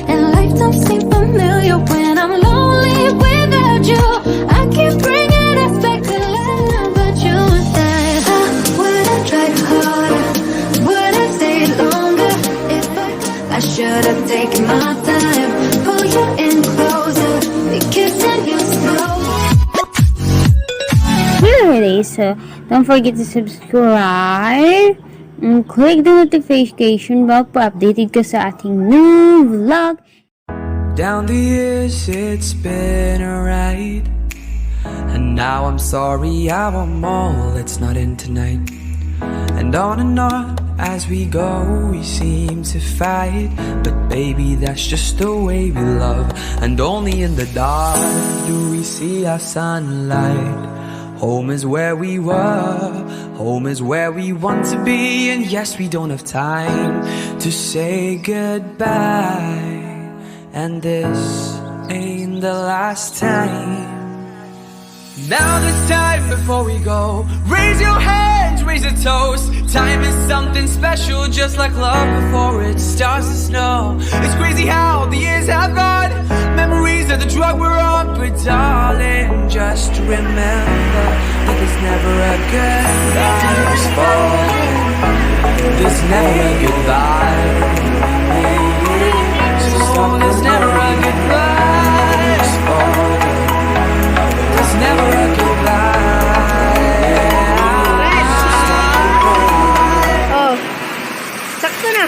And life don't seem familiar when I'm lonely without you. I keep bringing us back to life, but you said I would have tried harder, would have stayed longer. If I should have taken my time, pull you in closer, be kissing you slow. Really, so don't forget to subscribe and click the notification bell para updated ka sa ating new vlog. Down the years it's been a ride, and now I'm sorry I want more, it's not in tonight. And on as we go we seem to fight, but baby that's just the way we love. And only in the dark do we see our sunlight. Home is where we were, home is where we want to be. And yes, we don't have time to say goodbye, and this ain't the last time. Now this time before we go, raise your hands, raise a toast. Time is something special, just like love before it starts to snow. It's crazy how the years have gone, memories of the drug we're on. But darling, just remember that there's never a goodbye. There's never a goodbye. There's never a goodbye. There's never a goodbye. Oh, sakto na.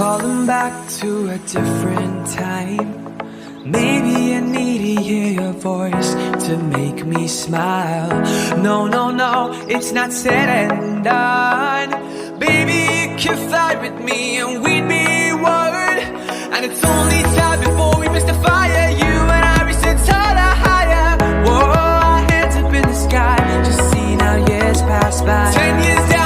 Calling back to a different time. Maybe I need to hear your voice to make me smile. No, no, no, it's not said and done. Baby, you can fly with me and we'd be one. And it's only time before we miss the fire. You and I reach the taller, higher. Whoa, our hands up in the sky, just see now years pass by. 10 years down